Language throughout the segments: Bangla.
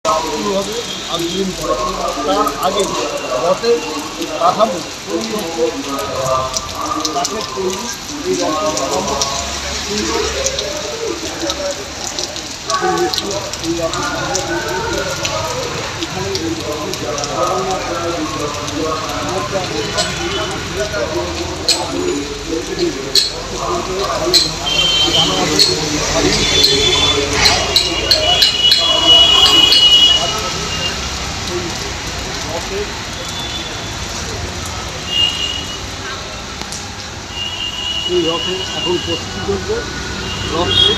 শুরু হবে 8 দিন পরে। তার আগে রথের কাঠামো তৈরি হচ্ছে, কাঠের তৈরি এই রথের কাঠামো এই রথে এখন প্রস্তুতি করবে। রথে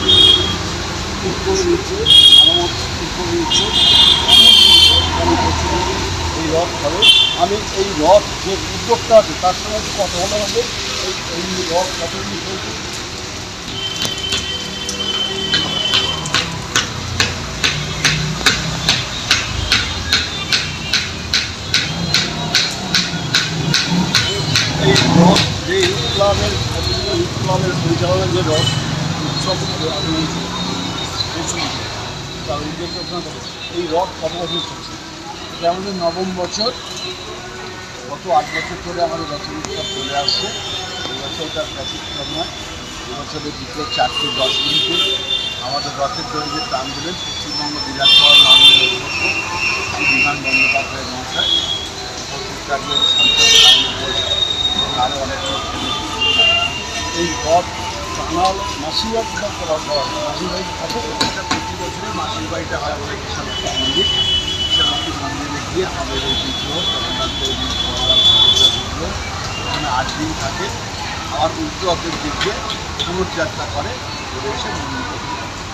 ঠিক করে নিচ্ছে, মেরামত ঠিক করে নিচ্ছে, এই রথ হবে। আমি এই রথ যে উদ্যোগটা আছে তার সঙ্গে একটু কথা বলা হবে। এই রথ কতদিন চলছে, এই রথ যে ক্লাবের পরিচালনা যে রথ উৎসব এই রথ কত বছর চলছে? এটা আমাদের 9ম বছর। গত 8 বছর ধরে আমাদের রথের উৎসব চলে আসছে। এই বছর তার ব্যতিক্রম নয়। এবছরের বিকেল 4টে 10 মিনিটে আমাদের রথের দড়িতে টান দেবেন পশ্চিমবঙ্গ বিধানসভার মাননীয় অধ্যক্ষ শ্রী বিমান বন্দ্যোপাধ্যায় মহাশয়, উপস্থিত আরও অনেক লোক। এই রথ টানাল মাসির বাড়ি করা হয়। মাসির বাড়ি থাকে, এটা প্রতি বছরই মাসির বাড়িটা হয় আমাদের বিশালক্ষী মন্দির। বিশালক্ষী মন্দিরে গিয়ে আমাদের এই বিগ্রহ জগন্নাথের বিগ্রহ এখানে 8 দিন থাকে। আবার উল্টো রথের দিক দিয়ে পুনর্যাত্রা করে, এসে মন্দিরে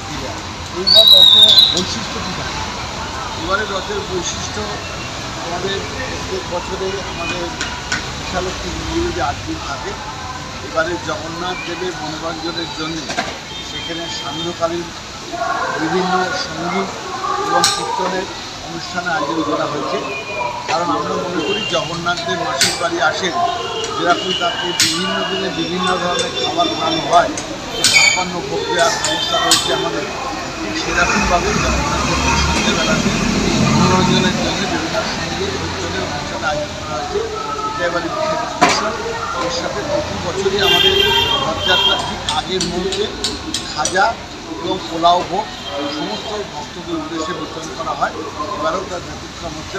ফিরে আসে। এইবার রথের বৈশিষ্ট্য কী থাকে? এবারে রথের বৈশিষ্ট্য আমাদের প্রত্যেক বছরে আমাদের বিশালক্ষী মন্দিরে যে 8 দিন থাকে, এবারে জগন্নাথ দেবের মনোরঞ্জনের জন্য সেখানে সান্ধ্যকালীন বিভিন্ন সঙ্গীত এবং কীর্তনের অনুষ্ঠানে আয়োজন করা হয়েছে। কারণ আমরা মনে করি জগন্নাথ দেব মাসির বাড়ি আসেন, যেরকম তাকে বিভিন্ন দিনে বিভিন্ন ধরনের খাবার খাওয়ানো হয়, 56 ভোগ দেওয়ার ব্যবস্থা রয়েছে আমাদের, ঠিক সেরকমভাবে জগন্নাথ দেবের সন্ধ্যেবেলাতে মনোরঞ্জনের জন্য বিভিন্ন সঙ্গীত কীর্তনের অনুষ্ঠানে আয়োজন করা হয়েছে। এটা এবারে বিশেষ স্পেশাল। এর সাথে প্রতি বছরই আমাদের রথযাত্রার ঠিক আগের মুহূর্তে খাজা এবং পোলাও ভোগ সমস্ত ভক্তদের উদ্দেশ্যে বিতরণ করা হয়। এবারেও তার ব্যতিক্রম হচ্ছে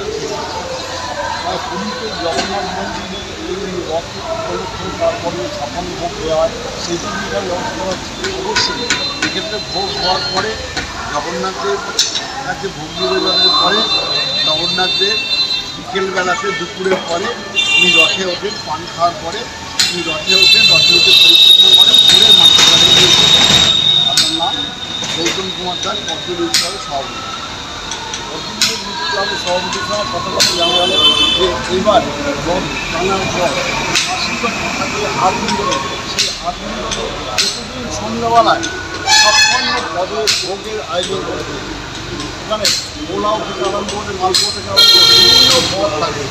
পুরীতে জগন্নাথ মন্দিরে এই রথ উপলক্ষে তারপরে 56 ভোগ দেওয়া হয়, সেই জন্য ব্যবস্থা করা হচ্ছে। অবশ্যই এক্ষেত্রে ভোগ হওয়ার পরে জগন্নাথদের কাছে ভোগ নিবেদনের পরে জগন্নাথদের বিকেলবেলাতে দুপুরের পরে উনি রথে ওঠেন, পান খাওয়ার পরে উনি রথে ওঠেন, রথে উঠে পরিক্রমা করেন, ঘুরে মাসির বাড়ি গিয়ে। আপনার নাম? গৌতম কুমার দাস, পদ্মজী উৎসবের সভাপতি। পদ্মজী উৎসবের সভাপতির সঙ্গে কথা বলতে জানা গেল যে এইবার রথ টানার পর মাসির বাড়ি থাকে 8 দিন ধরে। সেই 8 দিন ধরে প্রতিদিন সন্ধ্যাবেলায় 56 পদের ভোগের আয়োজন করেছে। এখানে পোলাও থেকে আরম্ভ করে মালপোয়া থেকে আরম্ভ করে বিভিন্ন পদ থাকে।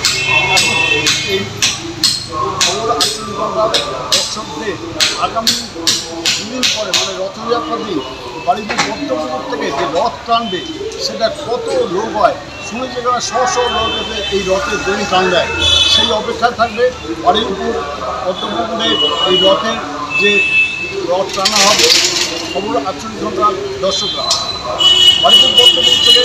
এই খবর আশ্চর্যকর দর্শকদের আগামী 2 দিন পরে মানে রথযাত্রার দিন বাড়িপুর বর্ধমান থেকে যে রথ টানবে সেটা কত লোক হয়, শুনেছি এখানে শো লোক এসে এই রথের দড়ি টান দেয়। সেই অপেক্ষায় থাকবে বাড়িপুর বর্ধমানে এই রথের যে রথ টানা হবে। খবর 48 ঘন্টার দর্শকরা বাড়িপুর বর্ধমান থেকে